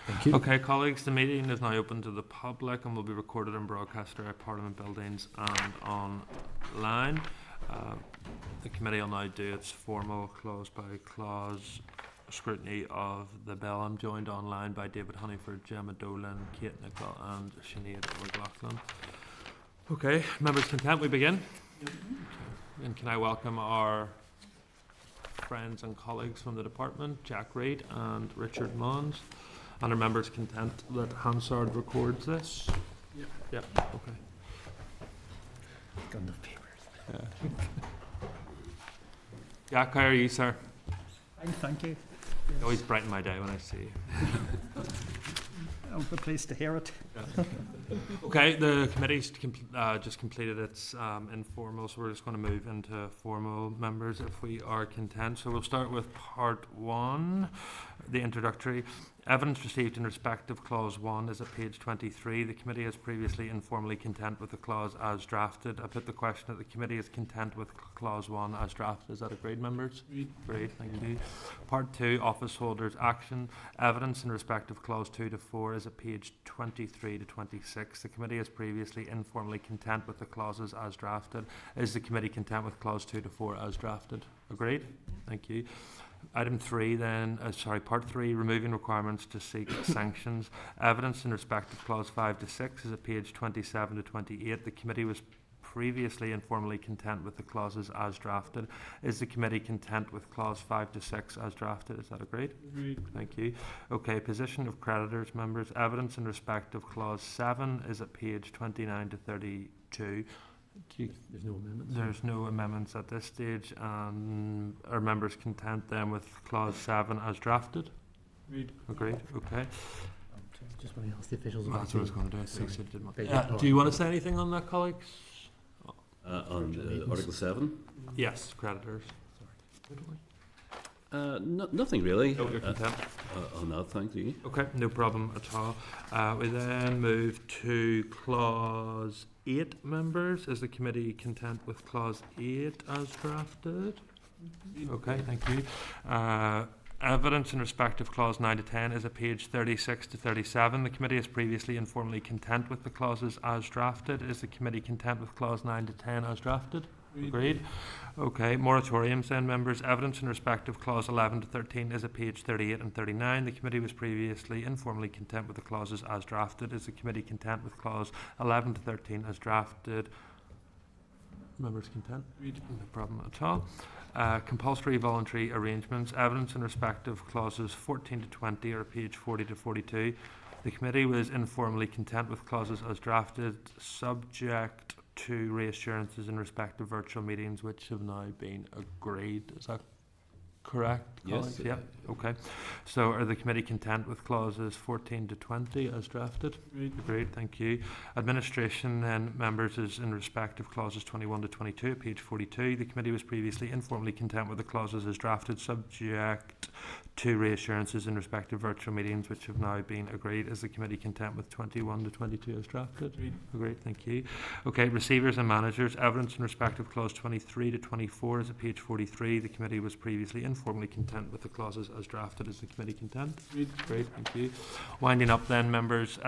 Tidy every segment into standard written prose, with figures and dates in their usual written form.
Thank you. Okay, colleagues, the meeting is now open to the public and will be recorded and broadcast at Parliament buildings and online. The committee will now do its formal clause-by-clause scrutiny of the bill. I'm joined online by David Honeyford, Gemma Dolan, Kate Nichol and Sinead McLaughlin. Okay, members content, we begin? Yep. Okay. And can I welcome our friends and colleagues from the department, Jack Reid and Richard Monds. And are members content that Hansard records this? Yep. Yep. Okay. Got enough papers. Yeah. Jack, how are you, sir? Fine, thank you. You always brighten my day when I see you. I'm pleased to hear it. Yeah. Okay, the committee's just completed its informal, so we're just going to move into formal, members, if we are content. So we'll start with part 1, the introductory. Evidence received in respect of clause 1 is at page 23. The committee is previously informally content with the clause as drafted. I put the question that the committee is content with clause 1 as drafted. Is that agreed, members? Agreed, thank you. Part 2, office holders action. Evidence in respect of clause 2 to 4 is at page 23 to 26. The committee is previously informally content with the clauses as drafted. Is the committee content with clause 2 to 4 as drafted? Agreed? Thank you. Item 3 then, part 3, removing requirements to seek sanctions. Evidence in respect of clause 5 to 6 is at page 27 to 28. The committee was previously informally content with the clauses as drafted. Is the committee content with clause 5 to 6 as drafted? Is that agreed? Agreed. Thank you. Okay, position of creditors, members. Evidence in respect of clause 7 is at page 29 to 32. There's no amendments. There's no amendments at this stage. Are members content then with clause 7 as drafted? Agreed. Okay. Just want to ask the officials. That's what I was going to do. Do you want to say anything on that, colleagues? On Article 7? Yes, creditors. Nothing really. No, you're content. On that, thank you. Okay, no problem at all. We then move to clause 8, members. Is the committee content with clause 8 as drafted? Okay, thank you. Evidence in respect of clause 9 to 10 is at page 36 to 37. The committee is previously informally content with the clauses as drafted. Is the committee content with clause 9 to 10 as drafted? Agreed. Okay, moratoriums then, members. Evidence in respect of clause 11 to 13 is at page 38 and 39. The committee was previously informally content with the clauses as drafted. Is the committee content with clause 11 to 13 as drafted? Members content? No problem at all. Compulsory voluntary arrangements. Evidence in respect of clauses 14 to 20 are page 40 to 42. The committee was informally content with clauses as drafted, subject to reassurances in respect of virtual meetings which have now been agreed. Is that correct, colleagues? Yes. Yep. Okay. So are the committee content with clauses 14 to 20 as drafted? Agreed. Thank you. Administration then, members, is in respect of clauses 21 to 22, page 42. The committee was previously informally content with the clauses as drafted, subject to reassurances in respect of virtual meetings which have now been agreed. Is the committee content with 21 to 22 as drafted? Agreed. Thank you. Okay, receivers and managers. Evidence in respect of clause 23 to 24 is at page 43. The committee was previously informally content with the clauses as drafted. Is the committee content? Great, thank you. Winding up then, members,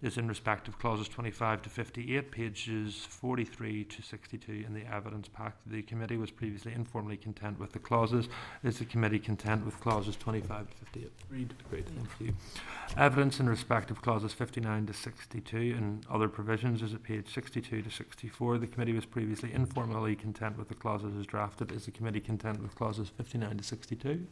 is in respect of clauses 25 to 58, pages 43 to 62 in the evidence pack. The committee was previously informally content with the clauses. Is the committee content with clauses 25 to 58? Great, thank you. Evidence in respect of clauses 59 to 62 and other provisions is at page 62 to 64. The committee was previously informally content with the clauses as drafted. Is the committee content with clauses 59 to 62?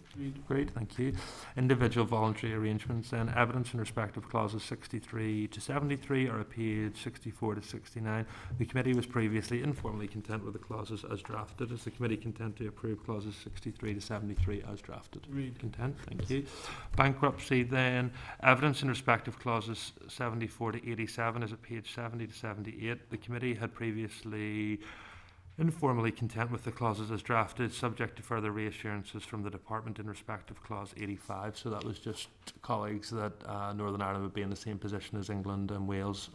Great, thank you. Individual voluntary arrangements then. Evidence in respect of clauses 63 to 73 are at page 64 to 69. The committee was previously informally content with the clauses as drafted. Is the committee content to approve clauses 63 to 73 as drafted? Content, thank you. Bankruptcy then. Evidence in respect of clauses 74 to 87 is at page 70 to 78. The committee had previously informally content with the clauses as drafted, subject to further reassurances from the department in respect of clause 85. So that was just colleagues that Northern Ireland would be in the same position as England and Wales.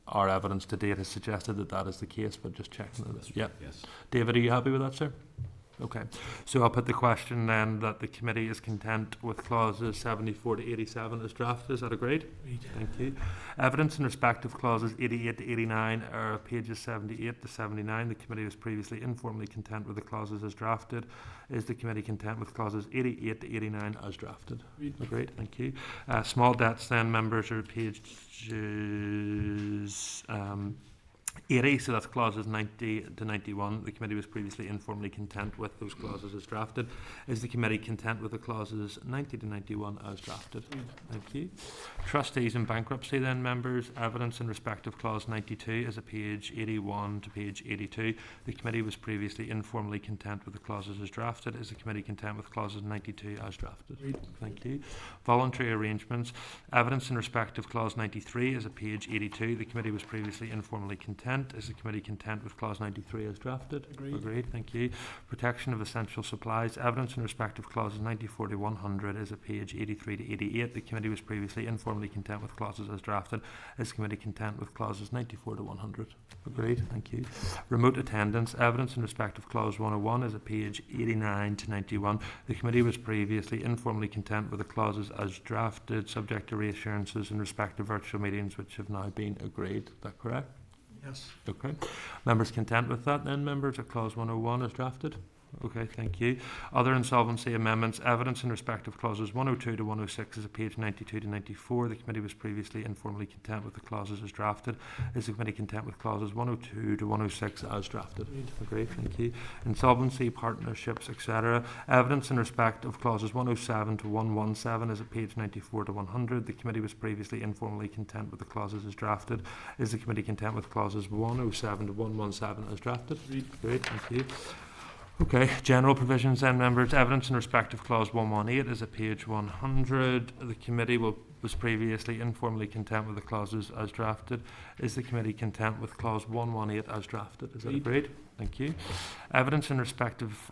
Our evidence to date has suggested that that is the case, but just checking that. Yeah. Yes. David, are you happy with that, sir? Okay, so I'll put the question then that the committee is content with clauses 74 to 87 as drafted. Is that agreed? Thank you. Evidence in respect of clauses 88 to 89 are pages 78 to 79. The committee was previously informally content with the clauses as drafted. Is the committee content with clauses 88 to 89 as drafted? Agreed, thank you. Small debts then, members, are pages 80, so that's clauses 90 to 91. The committee was previously informally content with those clauses as drafted. Is the committee content with the clauses 90 to 91 as drafted? Thank you. Trustees in bankruptcy then, members. Evidence in respect of clause 92 is at page 81 to page 82. The committee was previously informally content with the clauses as drafted. Is the committee content with clauses 92 as drafted? Thank you. Voluntary arrangements. Evidence in respect of clause 93 is at page 82. The committee was previously informally content. Is the committee content with clause 93 as drafted? Agreed. Thank you. Protection of essential supplies. Evidence in respect of clauses 94 to 100 is at page 83 to 88. The committee was previously informally content with clauses as drafted. Is the committee content with clauses 94 to 100? Agreed. Thank you. Remote attendance. Evidence in respect of clause 101 is at page 89 to 91. The committee was previously informally content with the clauses as drafted, subject to reassurances in respect of virtual meetings which have now been agreed. Is that correct? Yes. Okay. Members content with that then, members, of clause 101 as drafted? Okay, thank you. Other insolvency amendments. Evidence in respect of clauses 102 to 106 is at page 92 to 94. The committee was previously informally content with the clauses as drafted. Is the committee content with clauses 102 to 106 as drafted? Agreed, thank you. Insolvency, partnerships, etc. Evidence in respect of clauses 107 to 117 is at page 94 to 100. The committee was previously informally content with the clauses as drafted. Is the committee content with clauses 107 to 117 as drafted? Agreed, thank you. Okay, general provisions then, members. Evidence in respect of clause 118 is at page 100. The committee was previously informally content with the clauses as drafted. Is the committee content with clause 118 as drafted? Is that agreed? Thank you. Evidence in respect of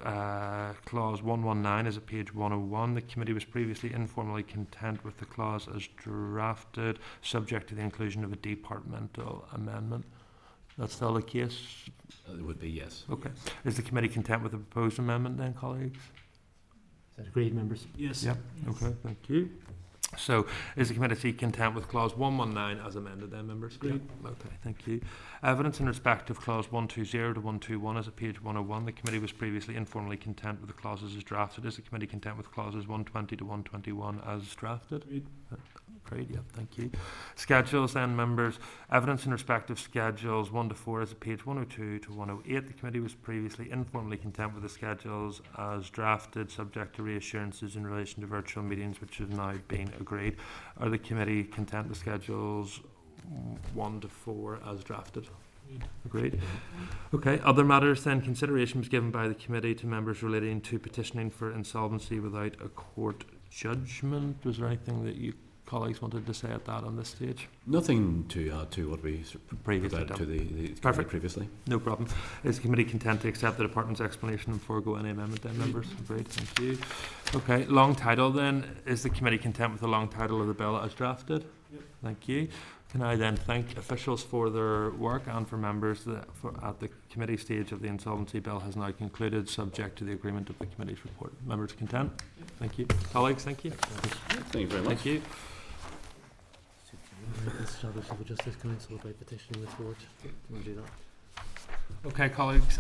clause 119 is at page 101. The committee was previously informally content with the clause as drafted, subject to the inclusion of a departmental amendment. That's still the case? It would be yes. Okay. Is the committee content with the proposed amendment then, colleagues? Is that agreed, members? Yes. Yep. Okay, thank you. So, is the committee content with clause 119 as amended then, members? Agreed. Okay, thank you. Evidence in respect of clause 120 to 121 is at page 101. The committee was previously informally content with the clauses as drafted. Is the committee content with clauses 120 to 121 as drafted? Agreed. Great, yeah, thank you. Schedules then, members. Evidence in respect of schedules 1 to 4 is at page 102 to 108. The committee was previously informally content with the schedules as drafted, subject to reassurances in relation to virtual meetings which have now been agreed. Are the committee content with schedules 1 to 4 as drafted? Agreed. Okay, other matters then. Consideration was given by the committee to members relating to petitioning for insolvency without a court judgment. Was there anything that you colleagues wanted to say at that on this stage? Nothing to add to what we Previously provided to the committee Perfect. previously. No problem. Is the committee content to accept the department's explanation and forego any amendment then, members? Agreed, thank you. Okay, long title then. Is the committee content with the long title of the bill as drafted? Yep. Thank you. Can I then thank officials for their work and for members that at the committee stage of the insolvency bill has now concluded, subject to the agreement of the committee's report. Members content? Yep. Thank you. Colleagues, thank you. Thank you very much. Thank you. Civil Justice Council about petitioning the court. Do you want to do that? Okay, colleagues,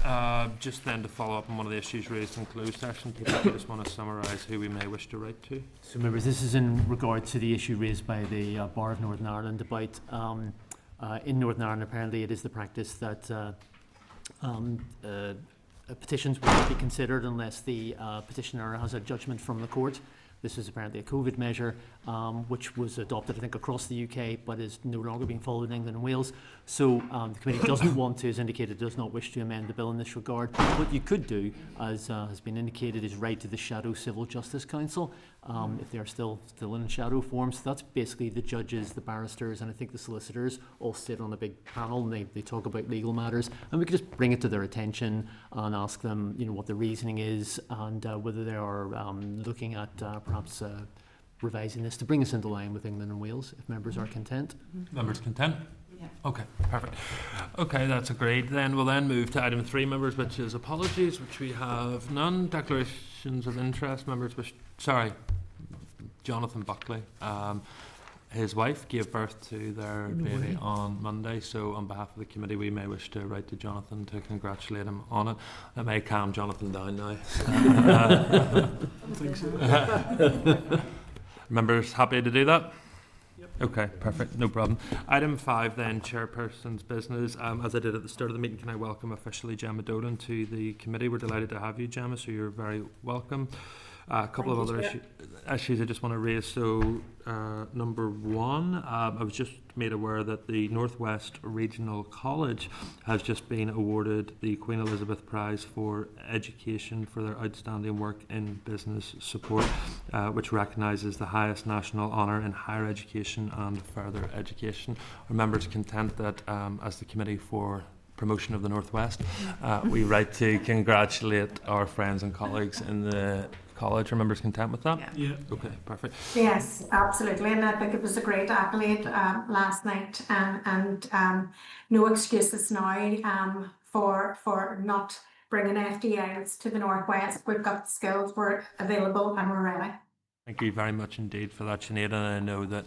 just then to follow up on one of the issues raised in closed session, I just want to summarise who we may wish to write to. So, members, this is in regard to the issue raised by the Bar of Northern Ireland about in Northern Ireland apparently it is the practice that petitions will not be considered unless the petitioner has a judgment from the court. This is apparently a COVID measure which was adopted, I think, across the UK, but is no longer being followed in England and Wales. So the committee doesn't want to, as indicated, does not wish to amend the bill in this regard. What you could do, as has been indicated, is write to the Shadow Civil Justice Council if they are still in shadow form. So that's basically the judges, the barristers, and I think the solicitors all sit on a big panel and they talk about legal matters. And we could just bring it to their attention and ask them, what the reasoning is and whether they are looking at perhaps revising this to bring us into line with England and Wales, if members are content. Members content? Okay, perfect. Okay, that's agreed. Then we'll then move to item 3, members, which is apologies, which we have none. Declarations of interest, members, Jonathan Buckley. His wife gave birth to their baby on Monday, so on behalf of the committee we may wish to write to Jonathan to congratulate him on it. It may calm Jonathan down now. I don't think so. Members happy to do that? Yep. Okay, perfect, no problem. Item 5 then, chairperson's business. As I did at the start of the meeting, can I welcome officially Gemma Dolan to the committee? We're delighted to have you, Gemma, so you're very welcome. A couple of other issues I just want to raise. So, number 1, I was just made aware that the Northwest Regional College has just been awarded the Queen Elizabeth Prize for Education for their outstanding work in business support, which recognises the highest national honour in higher education and further education. Are members content that, as the Committee for Promotion of the Northwest, we write to congratulate our friends and colleagues in the college? Are members content with that? Yeah. Okay, perfect. Yes, absolutely, and I think it was a great accolade last night, and no excuses now for not bringing FDIs to the Northwest. We've got the skills, we're available, and we're ready. Thank you very much indeed for that, Sinead, and I know that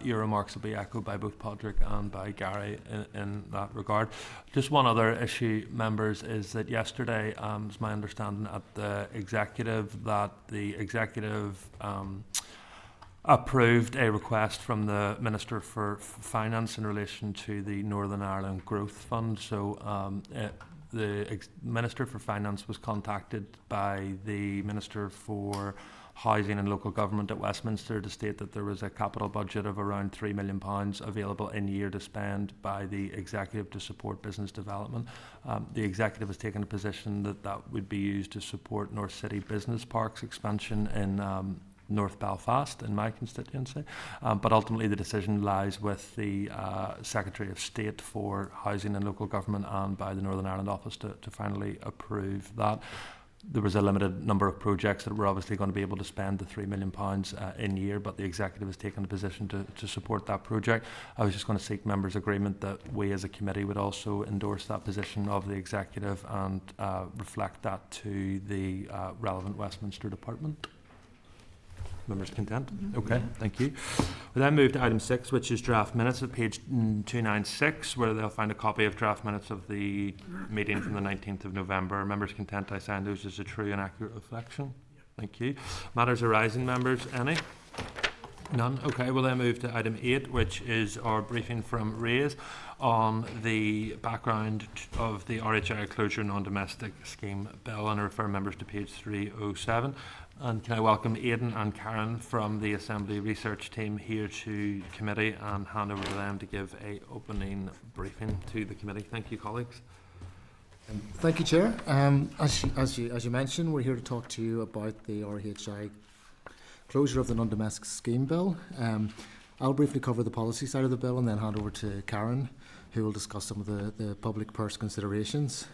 your remarks will be echoed by both Padraig and by Gary in that regard. Just one other issue, members, is that yesterday, it's my understanding at the executive that the executive approved a request from the Minister for Finance in relation to the Northern Ireland Growth Fund. So the Minister for Finance was contacted by the Minister for Housing and Local Government at Westminster to state that there was a capital budget of around £3 million available in year to spend by the Executive to support business development. The Executive has taken a position that that would be used to support North City Business Park's expansion in North Belfast, in my constituency. But ultimately the decision lies with the Secretary of State for Housing and Local Government and by the Northern Ireland Office to finally approve that. There was a limited number of projects that were obviously going to be able to spend the £3 million in year, but the Executive has taken a position to support that project. I was just going to seek members' agreement that we as a committee would also endorse that position of the Executive and reflect that to the relevant Westminster department. Members content? Okay, thank you. We then move to item 6, which is draft minutes at page 296, where they'll find a copy of draft minutes of the meeting from the 19th of November. Members content, I sign those as a true and accurate reflection. Thank you. Matters arising, members, any? None? Okay, we'll then move to item 8, which is our briefing from Reid on the background of the RHI Closure Non-Domestic Scheme Bill, and I refer members to page 307. And can I welcome Aidan and Karen from the Assembly Research Team here to committee and hand over to them to give a opening briefing to the committee. Thank you, colleagues. Thank you, Chair. As you mentioned, we're here to talk to you about the RHI Closure of the Non-Domestic Scheme Bill. I'll briefly cover the policy side of the bill and then hand over to Karen, who will discuss some of the public purse considerations.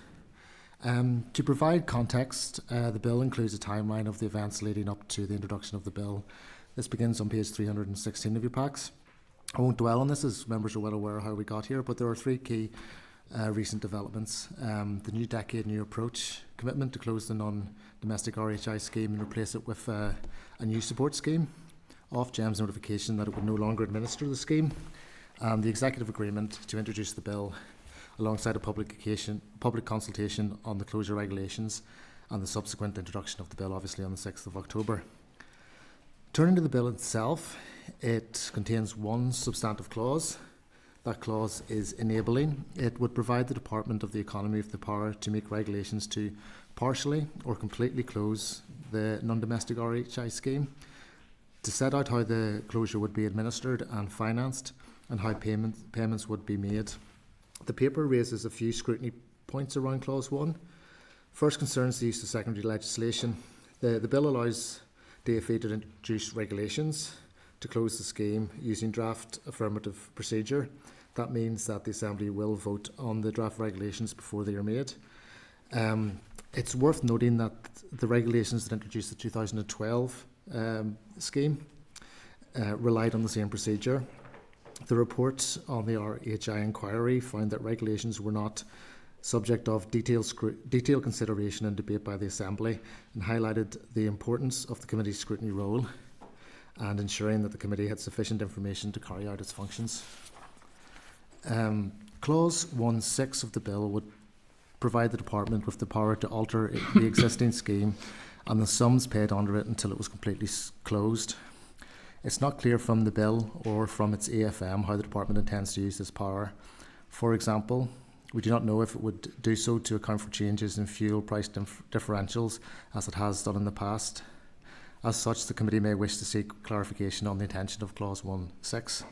To provide context, the bill includes a timeline of the events leading up to the introduction of the bill. This begins on page 316 of your packs. I won't dwell on this as members are well aware how we got here, but there are 3 key recent developments. The new decade new approach, commitment to close the non-domestic RHI scheme and replace it with a new support scheme, Ofgem's notification that it would no longer administer the scheme, and the executive agreement to introduce the bill alongside a public consultation on the closure regulations and the subsequent introduction of the bill, obviously on the 6th of October. Turning to the bill itself, it contains one substantive clause. That clause is enabling. It would provide the Department of the Economy with the power to make regulations to partially or completely close the non-domestic RHI scheme, to set out how the closure would be administered and financed, and how payments would be made. The paper raises a few scrutiny points around Clause 1. First concerns the use of secondary legislation. The bill allows DfE to introduce regulations to close the scheme using draft affirmative procedure. That means that the Assembly will vote on the draft regulations before they are made. It's worth noting that the regulations that introduced the 2012 scheme relied on the same procedure. The report on the RHI inquiry found that regulations were not subject of detailed consideration and debate by the Assembly, and highlighted the importance of the committee's scrutiny role and ensuring that the committee had sufficient information to carry out its functions. Clause 1.6 of the bill would provide the department with the power to alter the existing scheme and the sums paid under it until it was completely closed. It's not clear from the bill or from its AFM how the department intends to use this power. For example, we do not know if it would do so to account for changes in fuel price differentials, as it has done in the past. As such, the committee may wish to seek clarification on the intention of Clause 1.6.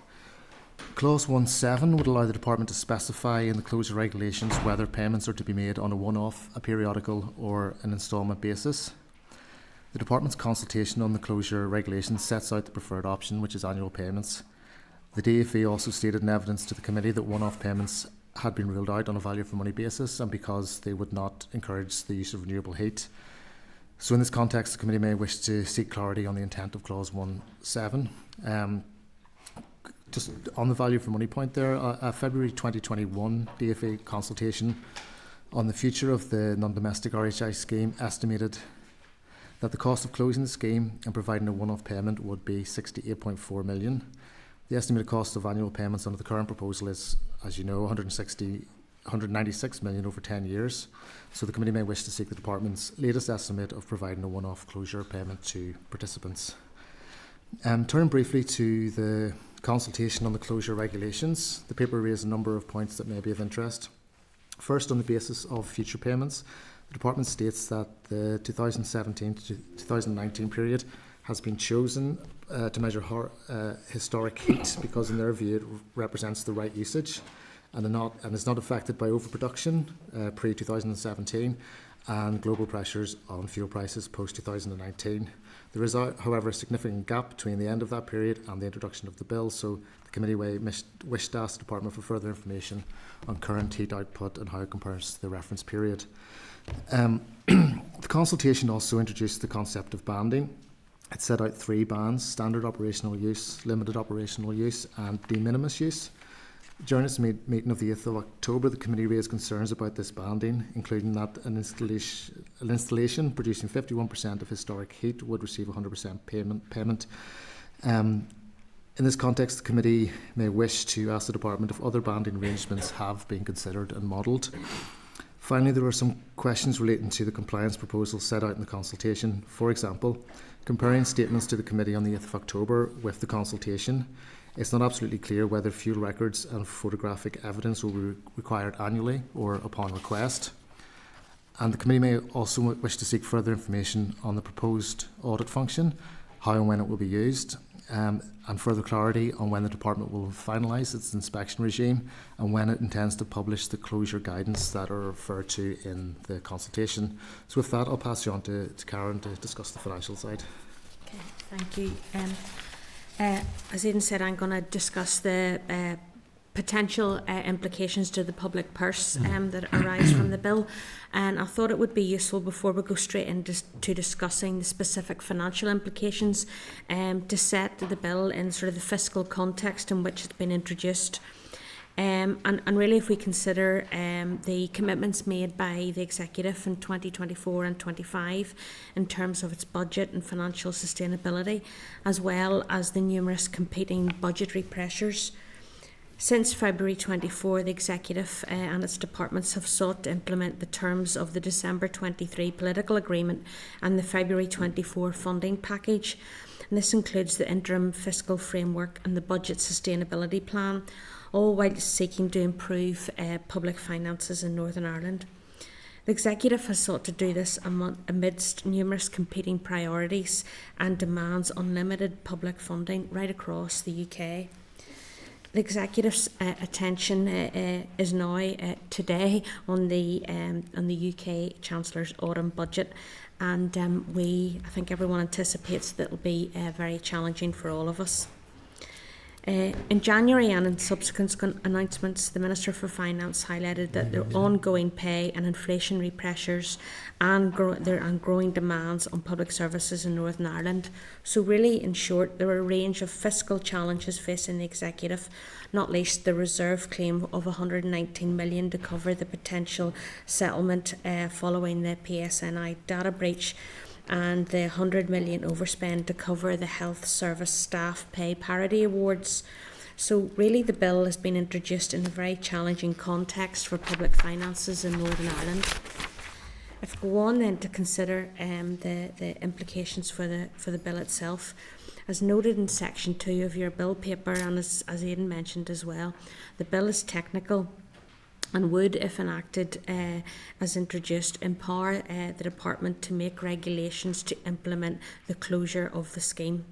Clause 1.7 would allow the department to specify in the closure regulations whether payments are to be made on a one-off, a periodical or an instalment basis. The department's consultation on the closure regulations sets out the preferred option, which is annual payments. The DfE also stated in evidence to the committee that one-off payments had been ruled out on a value for money basis and because they would not encourage the use of renewable heat. So in this context, the committee may wish to seek clarity on the intent of Clause 1.7. Just on the value for money point there, a February 2021 DfE consultation on the future of the non-domestic RHI scheme estimated that the cost of closing the scheme and providing a one-off payment would be 68.4 million. The estimated cost of annual payments under the current proposal is, as you know, 196 million over 10 years. So the committee may wish to seek the department's latest estimate of providing a one-off closure payment to participants. Turning briefly to the consultation on the closure regulations, the paper raised a number of points that may be of interest. First, on the basis of future payments, the department states that the 2017 to 2019 period has been chosen to measure historic heat because, in their view, it represents the right usage and is not affected by overproduction pre-2017 and global pressures on fuel prices post-2019. There is, however, a significant gap between the end of that period and the introduction of the bill, so the committee wished to ask the department for further information on current heat output and how it compares to the reference period. The consultation also introduced the concept of banding. It set out 3 bands: standard operational use, limited operational use and de minimis use. During its meeting of the 8th of October, the committee raised concerns about this banding, including that an installation producing 51% of historic heat would receive 100% payment. In this context, the committee may wish to ask the department if other banding arrangements have been considered and modelled. Finally, there were some questions relating to the compliance proposal set out in the consultation. For example, comparing statements to the committee on the 8th of October with the consultation, it's not absolutely clear whether fuel records and photographic evidence will be required annually or upon request. And the committee may also wish to seek further information on the proposed audit function, how and when it will be used, and further clarity on when the department will finalise its inspection regime and when it intends to publish the closure guidance that are referred to in the consultation. So with that, I'll pass you on to Karen to discuss the financial side. Okay, thank you. As Aidan said, I'm going to discuss the potential implications to the public purse that arise from the bill, and I thought it would be useful before we go straight into discussing the specific financial implications to set the bill in sort of the fiscal context in which it's been introduced. And really, if we consider the commitments made by the Executive in 2024 and 25 in terms of its budget and financial sustainability, as well as the numerous competing budgetary pressures. Since February 24, the Executive and its departments have sought to implement the terms of the December 23 political agreement and the February 24 funding package. And this includes the interim fiscal framework and the budget sustainability plan, all while seeking to improve public finances in Northern Ireland. The Executive has sought to do this amidst numerous competing priorities and demands unlimited public funding right across the UK. The Executive's attention is now today on the UK Chancellor's autumn budget, and I think everyone anticipates that it will be very challenging for all of us. In January and in subsequent announcements, the Minister for Finance highlighted that there are ongoing pay and inflationary pressures and growing demands on public services in Northern Ireland. So really, in short, there are a range of fiscal challenges facing the Executive, not least the reserve claim of 119 million to cover the potential settlement following the PSNI data breach, and the 100 million overspend to cover the health service staff pay parity awards. So really the bill has been introduced in a very challenging context for public finances in Northern Ireland. If we go on then to consider the implications for the bill itself, as noted in section 2 of your bill paper, and as Aidan mentioned as well, the bill is technical and would, if enacted as introduced, empower the Department to make regulations to implement the closure of the scheme.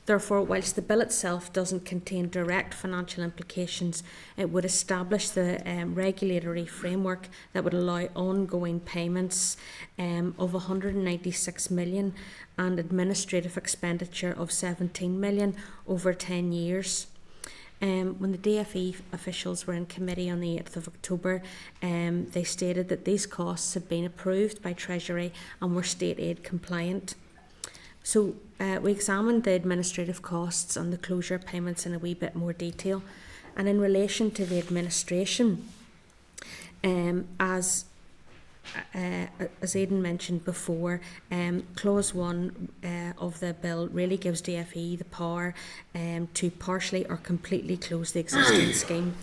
Therefore, whilst the bill itself doesn't contain direct financial implications, it would establish the regulatory framework that would allow ongoing payments of 196 million and administrative expenditure of 17 million over 10 years. When the DFE officials were in committee on the 8th of October, they stated that these costs had been approved by Treasury and were state aid compliant. So we examined the administrative costs and the closure payments in a wee bit more detail. And in relation to the administration, as Aidan mentioned before, clause 1 of the bill really gives DFE the power to partially or completely close the existing scheme.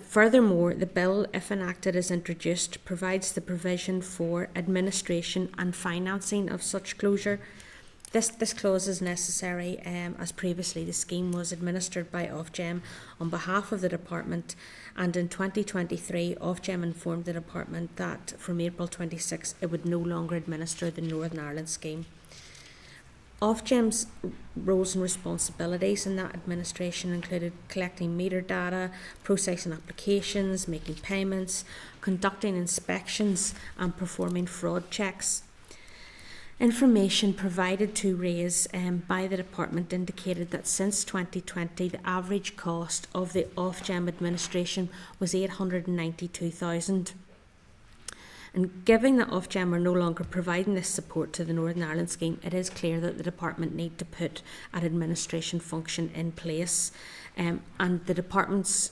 Furthermore, the bill, if enacted as introduced, provides the provision for administration and financing of such closure. This clause is necessary as previously the scheme was administered by Ofgem on behalf of the Department, and in 2023 Ofgem informed the Department that from April 26 it would no longer administer the Northern Ireland scheme. Ofgem's roles and responsibilities in that administration included collecting meter data, processing applications, making payments, conducting inspections and performing fraud checks. Information provided to RAISE by the Department indicated that since 2020 the average cost of the Ofgem administration was 892,000. And given that Ofgem are no longer providing this support to the Northern Ireland scheme, it is clear that the Department need to put an administration function in place. And the Department's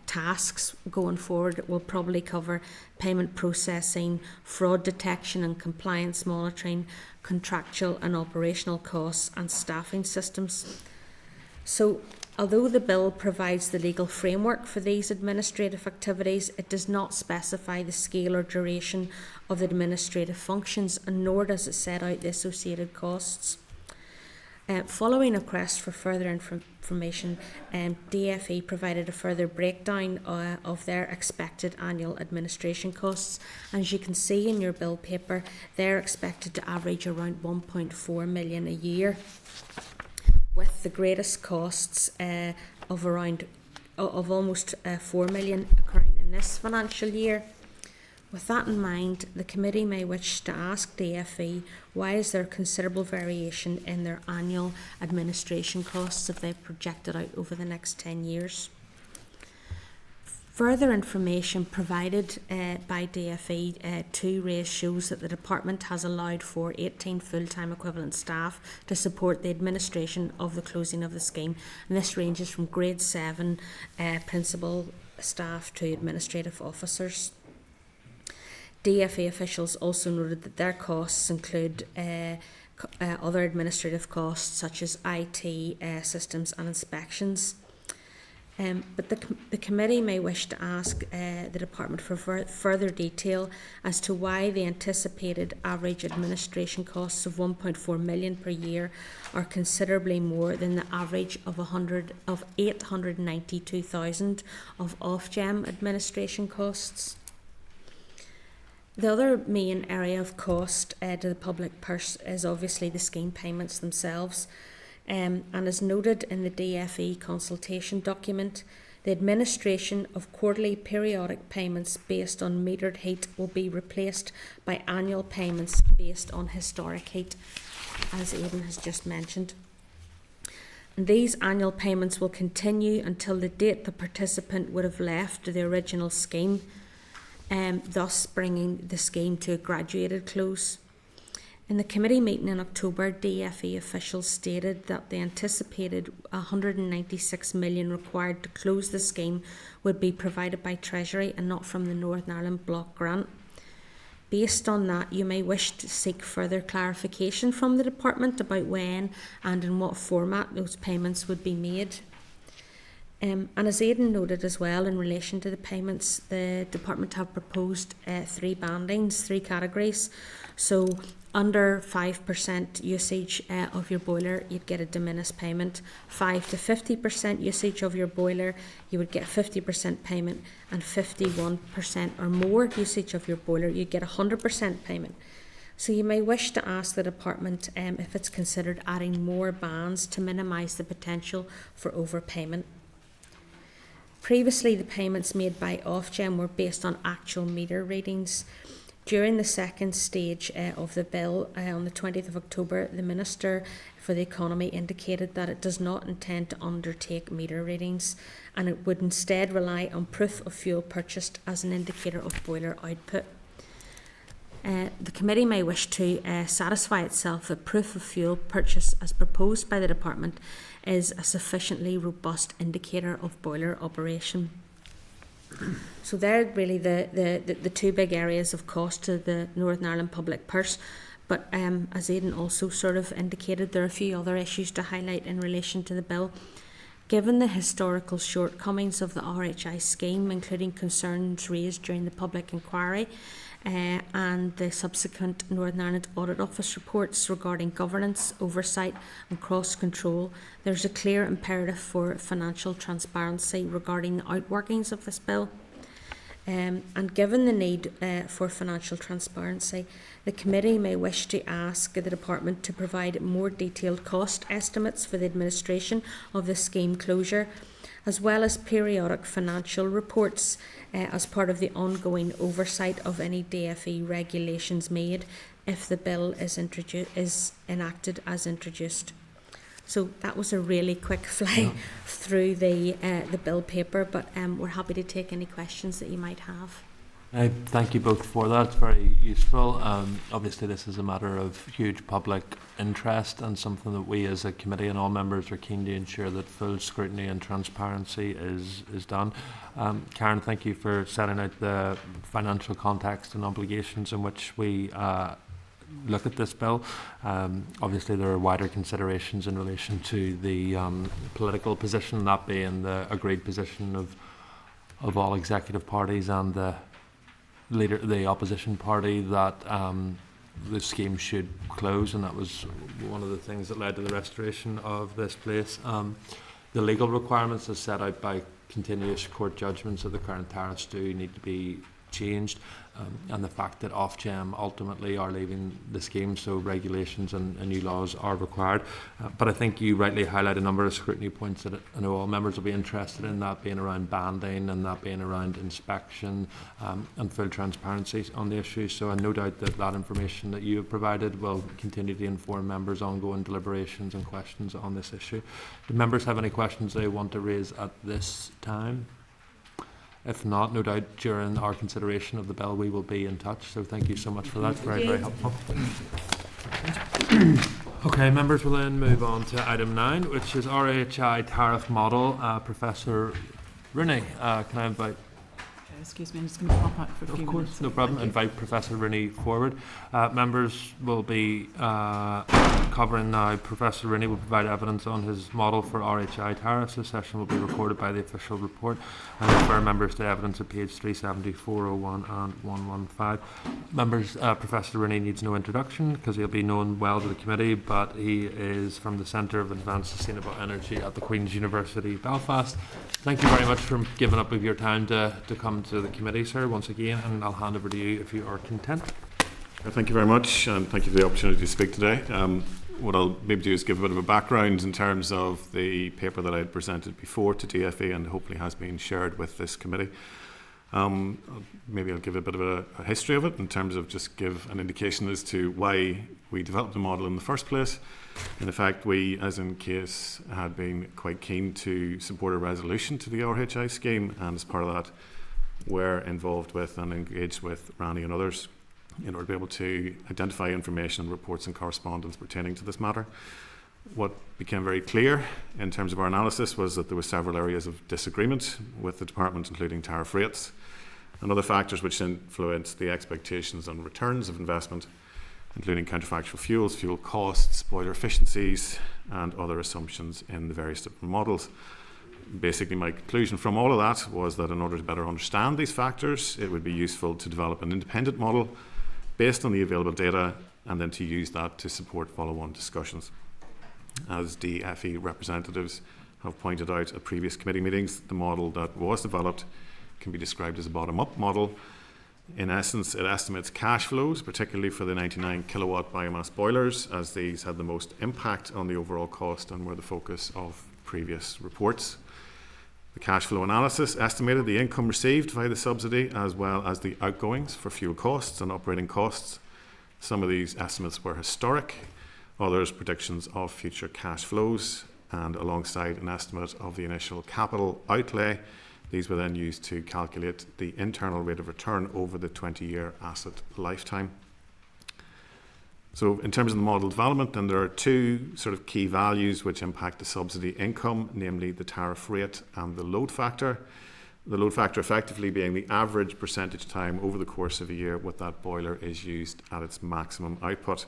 tasks going forward will probably cover payment processing, fraud detection and compliance monitoring, contractual and operational costs and staffing systems. So, although the bill provides the legal framework for these administrative activities, it does not specify the scale or duration of the administrative functions, and nor does it set out the associated costs. Following a request for further information, DFE provided a further breakdown of their expected annual administration costs. As you can see in your bill paper, they're expected to average around 1.4 million a year, with the greatest costs of almost 4 million occurring in this financial year. With that in mind, the committee may wish to ask DFE why is there considerable variation in their annual administration costs if they've projected out over the next 10 years. Further information provided by DFE to RAISE shows that the Department has allowed for 18 full-time equivalent staff to support the administration of the closing of the scheme, and this ranges from grade 7 principal staff to administrative officers. DFE officials also noted that their costs include other administrative costs such as IT systems and inspections. But the committee may wish to ask the Department for further detail as to why the anticipated average administration costs of 1.4 million per year are considerably more than the average of 892,000 of Ofgem administration costs. The other main area of cost to the public purse is obviously the scheme payments themselves. And as noted in the DFE consultation document, the administration of quarterly periodic payments based on metered heat will be replaced by annual payments based on historic heat, as Aidan has just mentioned. And these annual payments will continue until the date the participant would have left the original scheme, thus bringing the scheme to a graduated close. In the committee meeting in October, DFE officials stated that the anticipated 196 million required to close the scheme would be provided by Treasury and not from the Northern Ireland Block Grant. Based on that, you may wish to seek further clarification from the Department about when and in what format those payments would be made. And as Aidan noted as well, in relation to the payments, the Department have proposed 3 bandings, 3 categories. So under 5% usage of your boiler, you'd get a de minimis payment. 5 to 50% usage of your boiler, you would get 50% payment, and 51% or more usage of your boiler, you'd get 100% payment. So you may wish to ask the Department if it's considered adding more bands to minimise the potential for overpayment. Previously, the payments made by Ofgem were based on actual meter readings. During the second stage of the bill, on the 20th of October, the Minister for the Economy indicated that it does not intend to undertake meter readings, and it would instead rely on proof of fuel purchased as an indicator of boiler output. The committee may wish to satisfy itself that proof of fuel purchase as proposed by the Department is a sufficiently robust indicator of boiler operation. So they're really the 2 big areas of cost to the Northern Ireland public purse. But as Aidan also sort of indicated, there are a few other issues to highlight in relation to the bill. Given the historical shortcomings of the RHI scheme, including concerns raised during the public inquiry and the subsequent Northern Ireland Audit Office reports regarding governance, oversight and cross-control, there's a clear imperative for financial transparency regarding the outworkings of this bill. And given the need for financial transparency, the committee may wish to ask the Department to provide more detailed cost estimates for the administration of the scheme closure, as well as periodic financial reports as part of the ongoing oversight of any DFE regulations made if the bill is enacted as introduced. So that was a really quick fly through the bill paper, but we're happy to take any questions that you might have. Thank you both for that. It's very useful. Obviously, this is a matter of huge public interest and something that we as a committee and all members are keen to ensure that full scrutiny and transparency is done. Karen, thank you for setting out the financial context and obligations in which we look at this bill. Obviously, there are wider considerations in relation to the political position, that being the agreed position of all executive parties and the opposition party that the scheme should close, and that was one of the things that led to the restoration of this place. The legal requirements as set out by continuous court judgments of the current tariffs do need to be changed, and the fact that Ofgem ultimately are leaving the scheme, so regulations and new laws are required. But I think you rightly highlight a number of scrutiny points that I know all members will be interested in, that being around banding and that being around inspection and full transparency on the issue. So I no doubt that that information that you have provided will continue to inform members' ongoing deliberations and questions on this issue. Do members have any questions they want to raise at this time? If not, no doubt during our consideration of the bill we will be in touch. So thank you so much for that. It's very, very helpful. Okay, members will then move on to item 9, which is RHI Tariff Model. Professor Rooney, can I invite? Excuse me, I'm just going to pop out for a few minutes. No problem. Invite Professor Rooney forward. Members will be covering now. Professor Rooney will provide evidence on his model for RHI tariffs. This session will be recorded by the official report and refer members to evidence at page 370, 401 and 115. Members, Professor Rooney needs no introduction because he'll be known well to the committee, but he is from the Centre of Advanced Sustainable Energy at the Queen's University, Belfast. Thank you very much for giving up of your time to come to the committee, sir, once again, and I'll hand over to you if you are content. Thank you very much, and thank you for the opportunity to speak today. What I'll maybe do is give a bit of a background in terms of the paper that I had presented before to DFE and hopefully has been shared with this committee. Maybe I'll give a bit of a history of it in terms of just give an indication as to why we developed the model in the first place. And in fact, we, as in case, had been quite keen to support a resolution to the RHI scheme, and as part of that, were involved with and engaged with Rooney and others in order to be able to identify information, reports and correspondence pertaining to this matter. What became very clear in terms of our analysis was that there were several areas of disagreement with the department, including tariff rates and other factors which influence the expectations on returns of investment, including counterfactual fuels, fuel costs, boiler efficiencies, and other assumptions in the various different models. Basically, my conclusion from all of that was that in order to better understand these factors, it would be useful to develop an independent model based on the available data, and then to use that to support follow-on discussions. As DFE representatives have pointed out at previous committee meetings, the model that was developed can be described as a bottom-up model. In essence, it estimates cash flows, particularly for the 99 kilowatt biomass boilers, as these had the most impact on the overall cost and were the focus of previous reports. The cash flow analysis estimated the income received via the subsidy as well as the outgoings for fuel costs and operating costs. Some of these estimates were historic, others predictions of future cash flows, and alongside an estimate of the initial capital outlay. These were then used to calculate the internal rate of return over the 20-year asset lifetime. So in terms of the model development, then there are two sort of key values which impact the subsidy income, namely the tariff rate and the load factor. The load factor effectively being the average percentage time over the course of a year what that boiler is used at its maximum output.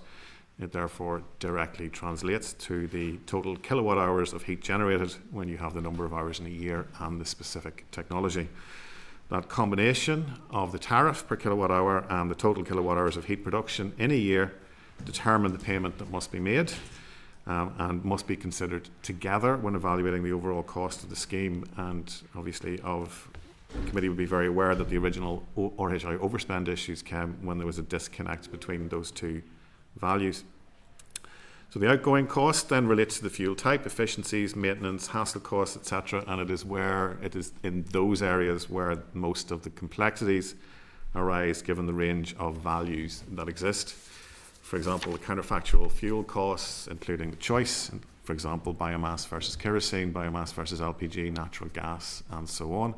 It therefore directly translates to the total kilowatt hours of heat generated when you have the number of hours in a year and the specific technology. That combination of the tariff per kilowatt hour and the total kilowatt hours of heat production in a year determine the payment that must be made and must be considered together when evaluating the overall cost of the scheme. And obviously the committee would be very aware that the original RHI overspend issues came when there was a disconnect between those two values. So the outgoing cost then relates to the fuel type, efficiencies, maintenance, hassle costs, etc. And it is in those areas where most of the complexities arise given the range of values that exist. For example, the counterfactual fuel costs, including the choice, for example, biomass versus kerosene, biomass versus LPG, natural gas, and so on.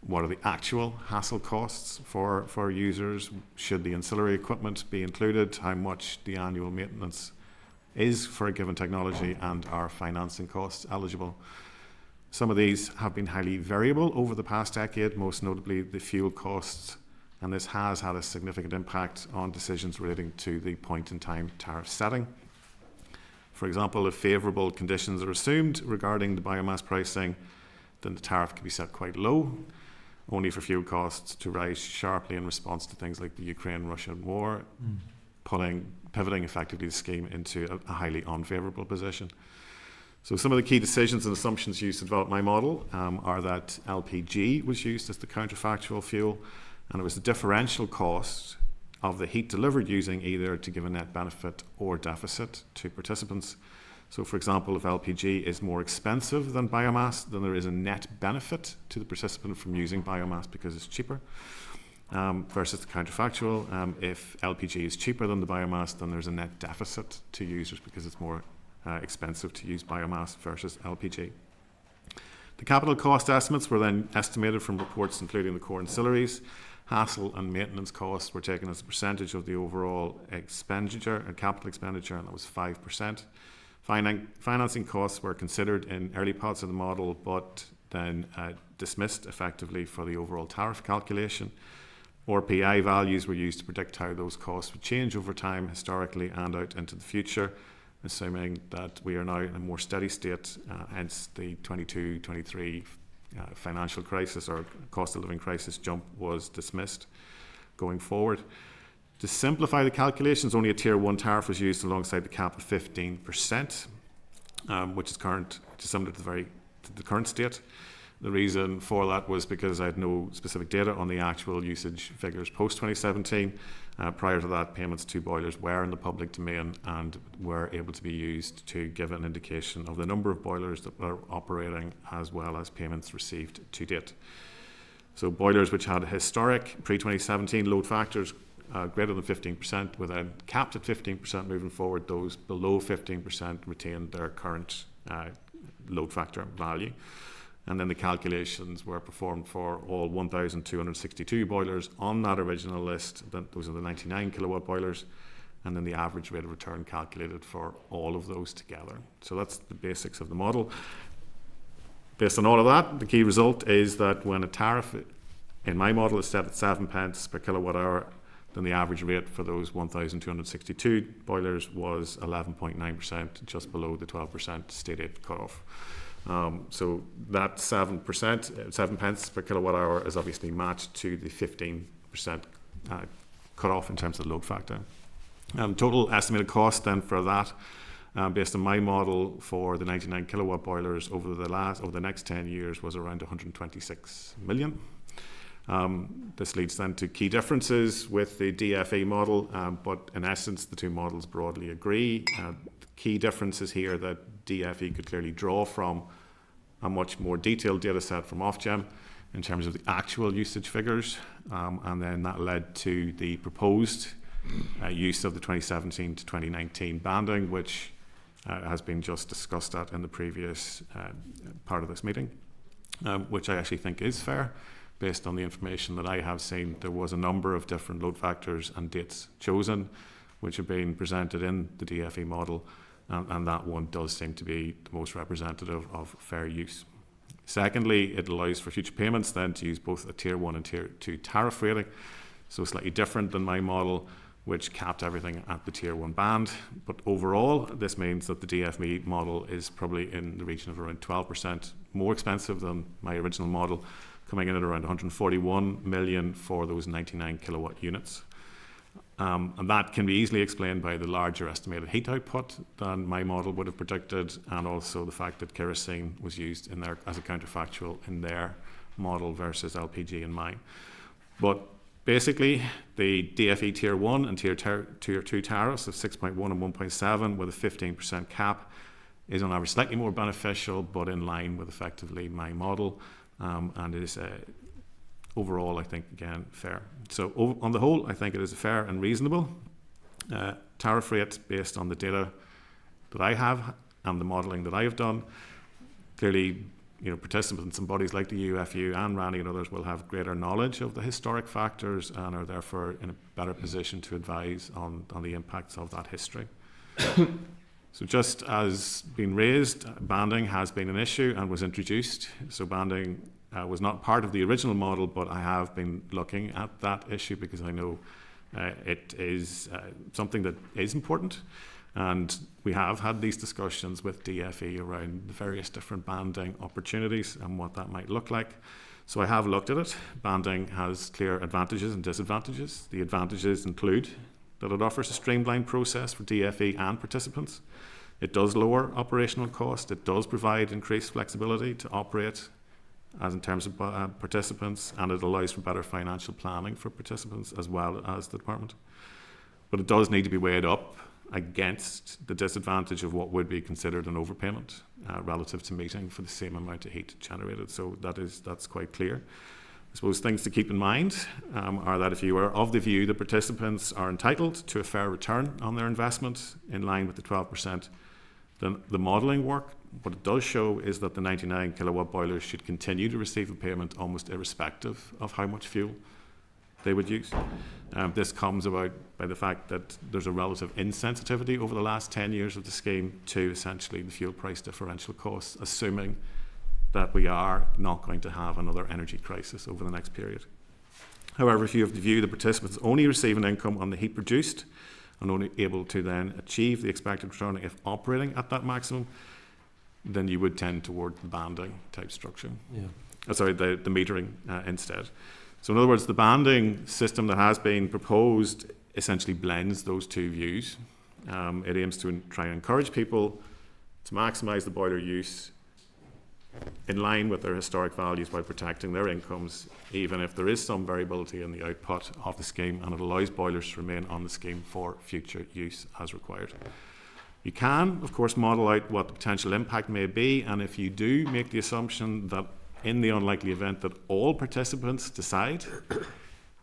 What are the actual hassle costs for users? Should the ancillary equipment be included? How much the annual maintenance is for a given technology, and are financing costs eligible? Some of these have been highly variable over the past decade, most notably the fuel costs, and this has had a significant impact on decisions relating to the point-in-time tariff setting. For example, if favourable conditions are assumed regarding the biomass pricing, then the tariff can be set quite low, only for fuel costs to rise sharply in response to things like the Ukraine-Russia war, pivoting effectively the scheme into a highly unfavourable position. So some of the key decisions and assumptions used to develop my model are that LPG was used as the counterfactual fuel, and it was the differential cost of the heat delivered using either to give a net benefit or deficit to participants. So for example, if LPG is more expensive than biomass, then there is a net benefit to the participant from using biomass because it's cheaper, versus the counterfactual. If LPG is cheaper than the biomass, then there's a net deficit to users because it's more expensive to use biomass versus LPG. The capital cost estimates were then estimated from reports including the core ancillaries. Hassle and maintenance costs were taken as a percentage of the overall expenditure and capital expenditure, and that was 5%. Financing costs were considered in early parts of the model, but then dismissed effectively for the overall tariff calculation. RPI values were used to predict how those costs would change over time, historically and out into the future, assuming that we are now in a more steady state, hence the 22-23 financial crisis or cost of living crisis jump was dismissed going forward. To simplify the calculations, only a tier 1 tariff was used alongside the cap of 15%, which is similar to the current state. The reason for that was because I had no specific data on the actual usage figures post 2017. Prior to that, payments to boilers were in the public domain and were able to be used to give an indication of the number of boilers that were operating as well as payments received to date. So boilers which had historic pre-2017 load factors greater than 15%, with a capped at 15% moving forward, those below 15% retained their current load factor value. And then the calculations were performed for all 1,262 boilers on that original list. Those are the 99 kilowatt boilers. And then the average rate of return calculated for all of those together. So that's the basics of the model. Based on all of that, the key result is that when a tariff in my model is set at 7 pence per kilowatt hour, then the average rate for those 1,262 boilers was 11.9%, just below the 12% state aid cutoff. So that 7%, 7 pence per kilowatt hour is obviously matched to the 15% cutoff in terms of load factor. Total estimated cost then for that, based on my model for the 99 kilowatt boilers over the next 10 years, was around 126 million. This leads then to key differences with the DFE model, but in essence the two models broadly agree. The key differences here that DFE could clearly draw from a much more detailed data set from Ofgem in terms of the actual usage figures, and then that led to the proposed use of the 2017 to 2019 banding, which has been just discussed at in the previous part of this meeting, which I actually think is fair. Based on the information that I have seen, there was a number of different load factors and dates chosen, which have been presented in the DFE model, and that one does seem to be the most representative of fair use. Secondly, it allows for future payments then to use both a Tier 1 and Tier 2 tariff rating, so slightly different than my model, which capped everything at the Tier 1 band. But overall, this means that the DFE model is probably in the region of around 12% more expensive than my original model, coming in at around 141 million for those 99 kilowatt units. And that can be easily explained by the larger estimated heat output than my model would have predicted, and also the fact that kerosene was used in there as a counterfactual in their model versus LPG in mine. But basically, the DFE Tier 1 and Tier 2 tariffs of 6.1 and 1.7 with a 15% cap is on average slightly more beneficial, but in line with effectively my model, and is overall, I think, again, fair. So on the whole, I think it is a fair and reasonable tariff rate based on the data that I have and the modelling that I have done. Clearly, participants and bodies like the UFU and RANI and others will have greater knowledge of the historic factors and are therefore in a better position to advise on the impacts of that history. So just as been raised, banding has been an issue and was introduced. So banding was not part of the original model, but I have been looking at that issue because I know it is something that is important. And we have had these discussions with DFE around the various different banding opportunities and what that might look like. So I have looked at it. Banding has clear advantages and disadvantages. The advantages include that it offers a streamlined process for DFE and participants. It does lower operational cost. It does provide increased flexibility to operate as in terms of participants, and it allows for better financial planning for participants as well as the department. But it does need to be weighed up against the disadvantage of what would be considered an overpayment relative to meeting for the same amount of heat generated. So that's quite clear. I suppose things to keep in mind are that if you are of the view that participants are entitled to a fair return on their investment in line with the 12%, then the modelling work, what it does show is that the 99 kilowatt boilers should continue to receive a payment almost irrespective of how much fuel they would use. This comes about by the fact that there's a relative insensitivity over the last 10 years of the scheme to essentially the fuel price differential costs, assuming that we are not going to have another energy crisis over the next period. However, if you have the view that participants only receive an income on the heat produced and only able to then achieve the expected return if operating at that maximum, then you would tend toward the banding type structure. The metering instead. So in other words, the banding system that has been proposed essentially blends those two views. It aims to try and encourage people to maximise the boiler use in line with their historic values by protecting their incomes, even if there is some variability in the output of the scheme, and it allows boilers to remain on the scheme for future use as required. You can, of course, model out what the potential impact may be, and if you do make the assumption that in the unlikely event that all participants decide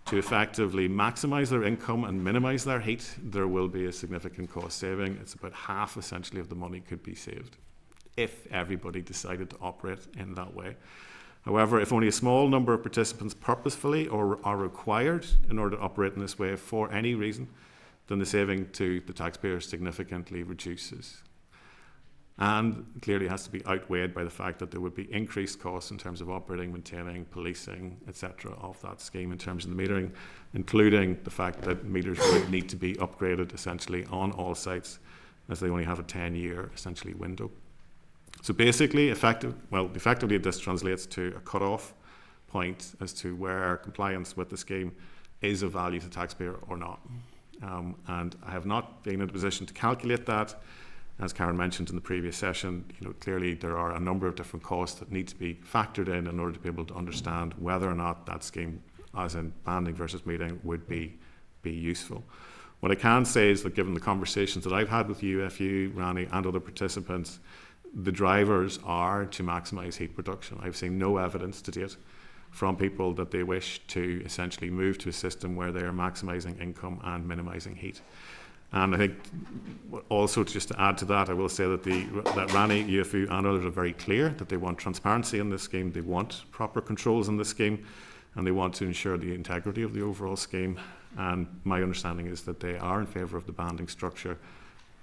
to effectively maximise their income and minimise their heat, there will be a significant cost saving. It's about half, essentially, of the money could be saved if everybody decided to operate in that way. However, if only a small number of participants purposefully or are required in order to operate in this way for any reason, then the saving to the taxpayer significantly reduces. And clearly has to be outweighed by the fact that there would be increased costs in terms of operating, maintaining, policing, etc. of that scheme in terms of the metering, including the fact that meters would need to be upgraded essentially on all sites, as they only have a 10-year essentially window. So basically, effectively this translates to a cut-off point as to where compliance with the scheme is of value to the taxpayer or not. And I have not been in a position to calculate that. As Karen mentioned in the previous session, clearly there are a number of different costs that need to be factored in order to be able to understand whether or not that scheme, as in banding versus metering, would be useful. What I can say is that given the conversations that I've had with UFU, Rani and other participants, the drivers are to maximise heat production. I've seen no evidence to date from people that they wish to essentially move to a system where they are maximising income and minimising heat. And I think also, just to add to that, I will say that that Rani, UFU and others are very clear that they want transparency in this scheme, they want proper controls in this scheme, and they want to ensure the integrity of the overall scheme. And my understanding is that they are in favour of the banding structure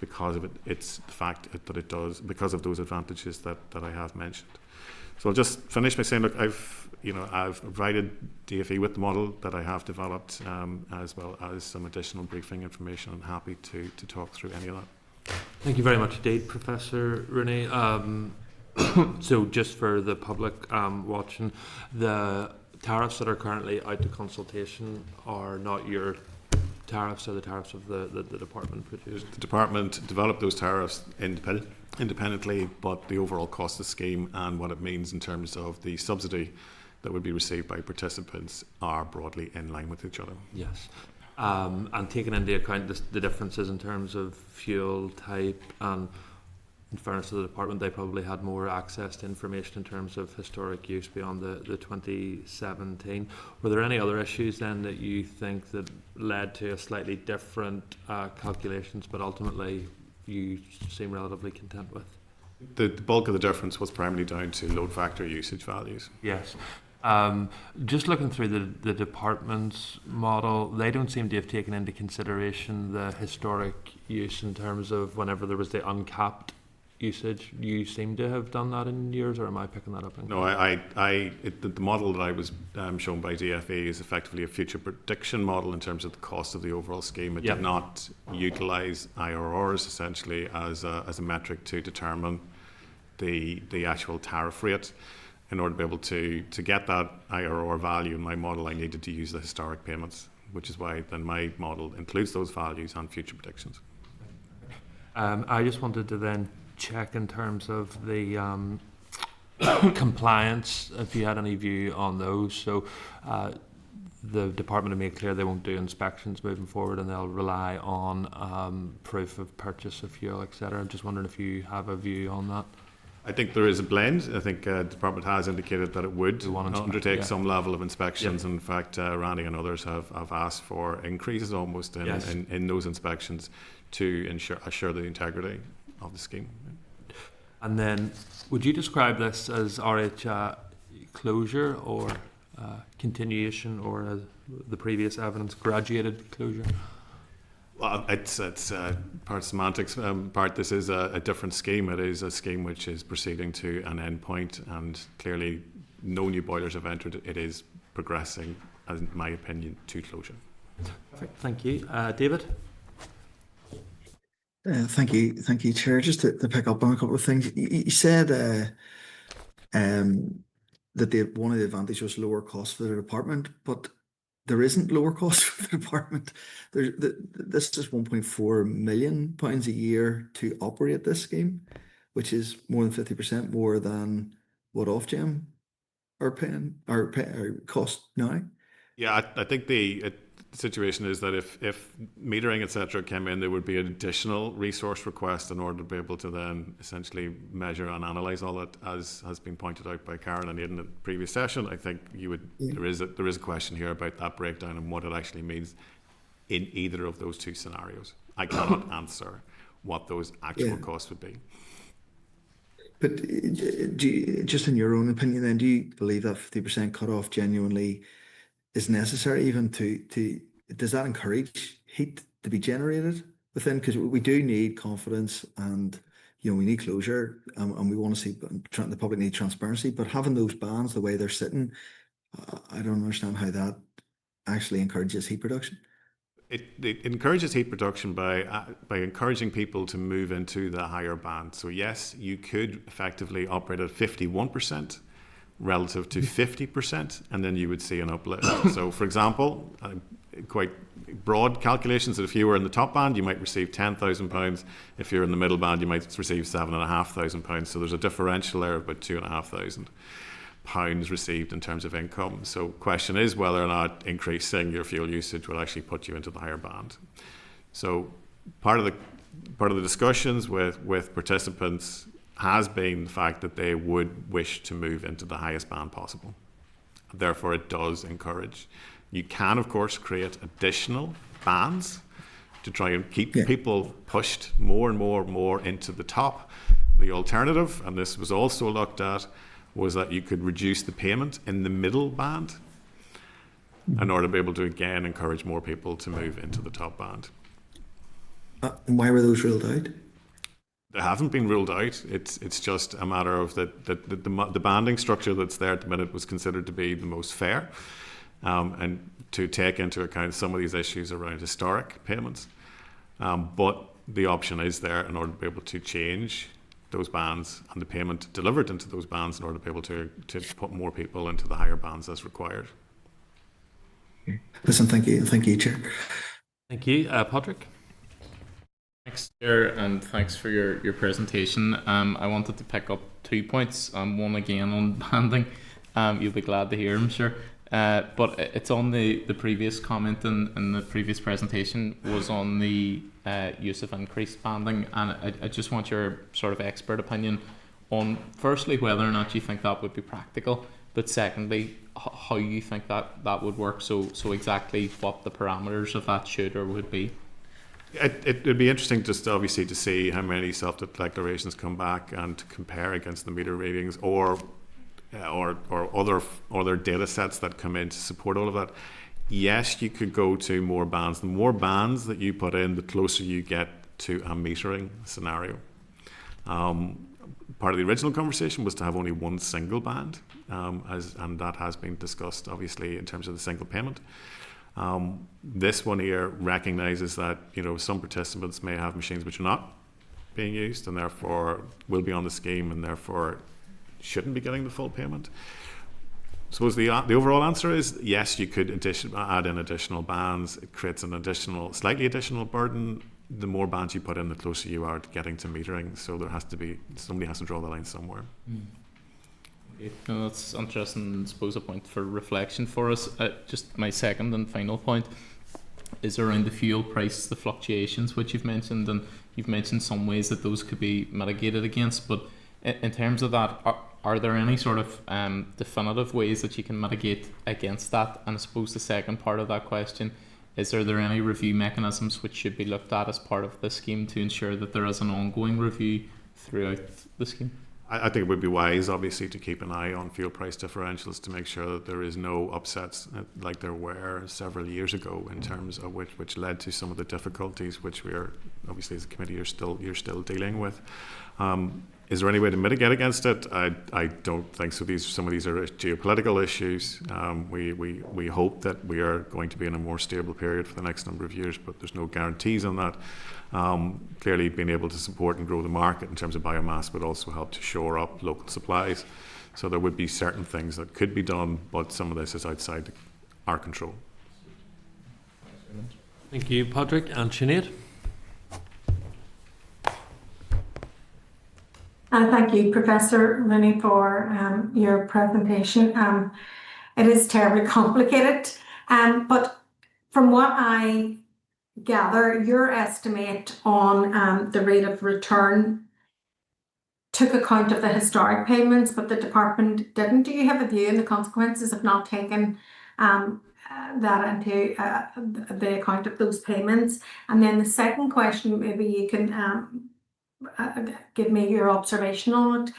because of it's the fact that it does, because of those advantages that I have mentioned. So I'll just finish by saying, look, I've provided DFE with the model that I have developed, as well as some additional briefing information. I'm happy to talk through any of that. Thank you very much indeed, Professor Rooney. So just for the public watching, the tariffs that are currently out to consultation are not your tariffs, or the tariffs of the department produced? The department developed those tariffs independently, but the overall cost of the scheme and what it means in terms of the subsidy that would be received by participants are broadly in line with each other. Yes. And taking into account the differences in terms of fuel type, and in fairness to the department, they probably had more access to information in terms of historic use beyond the 2017. Were there any other issues then that you think that led to a slightly different calculations, but ultimately you seem relatively content with? The bulk of the difference was primarily down to load factor usage values. Yes. Just looking through the department's model, they don't seem to have taken into consideration the historic use in terms of whenever there was the uncapped usage. You seem to have done that in yours, or am I picking that up? No, the model that I was shown by DFE is effectively a future prediction model in terms of the cost of the overall scheme. It did not utilise IRRs essentially as a metric to determine the actual tariff rate. In order to be able to get that IRR value in my model, I needed to use the historic payments, which is why then my model includes those values and future predictions. I just wanted to then check in terms of the compliance, if you had any view on those. So the department have made clear they won't do inspections moving forward, and they'll rely on proof of purchase of fuel, etc. I'm just wondering if you have a view on that. I think there is a blend. I think the department has indicated that it would undertake some level of inspections. In fact, Randy and others have asked for increases almost in those inspections to assure the integrity of the scheme. And then, would you describe this as RH closure or continuation, or as the previous evidence, graduated closure? Well, it's part semantics. Part this is a different scheme. It is a scheme which is proceeding to an end point, and clearly no new boilers have entered. It is progressing, in my opinion, to closure. Perfect. Thank you, David. Thank you, Chair. Just to pick up on a couple of things, you said that one of the advantages was lower cost for the department, but there isn't lower cost for the department. This is £1.4 million a year to operate this scheme, which is more than 50% more than what Ofgem are paying or cost now. Yeah, I think the situation is that if metering, etc., came in, there would be an additional resource request in order to be able to then essentially measure and analyse all that, as has been pointed out by Karen and Aidan in the previous session. I think there is a question here about that breakdown and what it actually means in either of those two scenarios. I cannot answer what those actual costs would be. But just in your own opinion, then, do you believe that 50% cutoff genuinely is necessary? Even does that encourage heat to be generated within? Because we do need confidence, and we need closure, and we want to see the public need transparency. But having those bands the way they're sitting, I don't understand how that actually encourages heat production. It encourages heat production by encouraging people to move into the higher band. So yes, you could effectively operate at 51% relative to 50%, and then you would see an uplift. So for example, quite broad calculations, that if you were in the top band, you might receive £10,000. If you're in the middle band, you might receive £7,500. So there's a differential there of about £2,500 received in terms of income. So question is whether or not increasing your fuel usage will actually put you into the higher band. So part of the discussions with participants has been the fact that they would wish to move into the highest band possible. Therefore, it does encourage. You can, of course, create additional bands to try and keep people pushed more and more into the top. The alternative, and this was also looked at, was that you could reduce the payment in the middle band in order to be able to, again, encourage more people to move into the top band. And why were those ruled out? They haven't been ruled out. It's just a matter of the banding structure that's there at the minute was considered to be the most fair, and to take into account some of these issues around historic payments. But the option is there in order to be able to change those bands and the payment delivered into those bands in order to be able to put more people into the higher bands as required. Listen, thank you, Chair. Thank you, Patrick. Thanks, Chair, and thanks for your presentation. I wanted to pick up 2 points. One again on banding. You'll be glad to hear, I'm sure. But it's on the previous comment in the previous presentation was on the use of increased banding, and I just want your sort of expert opinion on, firstly, whether or not you think that would be practical, but secondly, how you think that would work, so exactly what the parameters of that should or would be. It would be interesting just obviously to see how many self-declarations come back and to compare against the meter readings or other data sets that come in to support all of that. Yes, you could go to more bands. The more bands that you put in, the closer you get to a metering scenario. Part of the original conversation was to have only one single band, and that has been discussed obviously in terms of the single payment. This one here recognises that some participants may have machines which are not being used and therefore will be on the scheme and therefore shouldn't be getting the full payment. I suppose the overall answer is yes, you could add in additional bands. It creates an slightly additional burden. The more bands you put in, the closer you are to getting to metering. So somebody has to draw the line somewhere. Okay. No, that's interesting, and I suppose a point for reflection for us. Just my second and final point is around the fuel price, the fluctuations which you've mentioned, and you've mentioned some ways that those could be mitigated against, but in terms of that, are there any sort of definitive ways that you can mitigate against that? And I suppose the second part of that question is, are there any review mechanisms which should be looked at as part of the scheme to ensure that there is an ongoing review throughout the scheme? I think it would be wise, obviously, to keep an eye on fuel price differentials to make sure that there is no upsets like there were several years ago, in terms of which led to some of the difficulties which we are obviously as a committee you're still dealing with. Is there any way to mitigate against it? I don't think so. Some of these are geopolitical issues. We hope that we are going to be in a more stable period for the next number of years, but there's no guarantees on that. Clearly, being able to support and grow the market in terms of biomass would also help to shore up local supplies. So there would be certain things that could be done, but some of this is outside our control. Thank you, Patrick. And Sinead? Thank you, Professor Rooney, for your presentation. It is terribly complicated, but from what I gather, your estimate on the rate of return took account of the historic payments, but the department didn't. Do you have a view on the consequences of not taking that into the account of those payments? And then the second question, maybe you can give me your observation on it.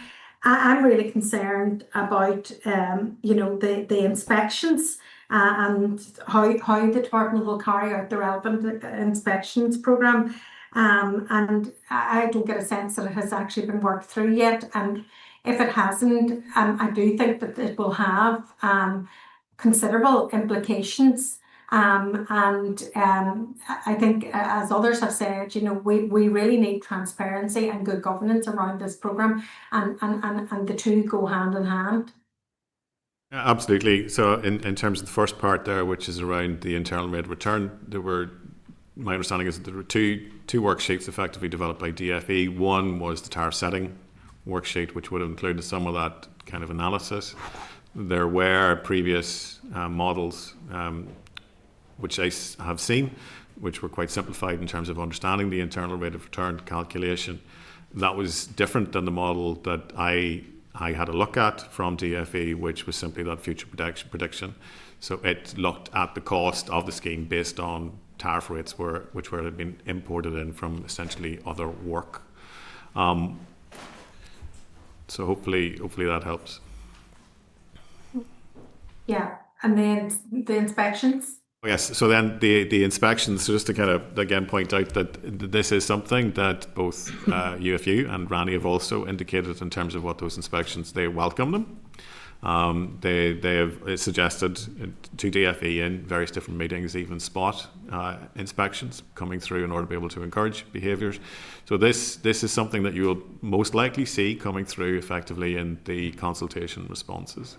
I'm really concerned about the inspections and how the department will carry out the relevant inspections programme. And I don't get a sense that it has actually been worked through yet. And if it hasn't, I do think that it will have considerable implications. I think, as others have said, we really need transparency and good governance around this programme, and the two go hand in hand. Absolutely. So in terms of the first part there, which is around the internal rate of return, my understanding is that there were two worksheets effectively developed by DFE. One was the tariff setting worksheet, which would have included some of that kind of analysis. There were previous models which I have seen, which were quite simplified in terms of understanding the internal rate of return calculation. That was different than the model that I had a look at from DFE, which was simply that future prediction. So it looked at the cost of the scheme based on tariff rates which had been imported in from essentially other work. So hopefully that helps. Yeah, and then the inspections. Yes, so then the inspections, so just to kind of again point out that this is something that both UFU and Rani have also indicated in terms of what those inspections, they welcome them. They have suggested to DFE in various different meetings, even spot inspections coming through in order to be able to encourage behaviours. So this is something that you will most likely see coming through effectively in the consultation responses.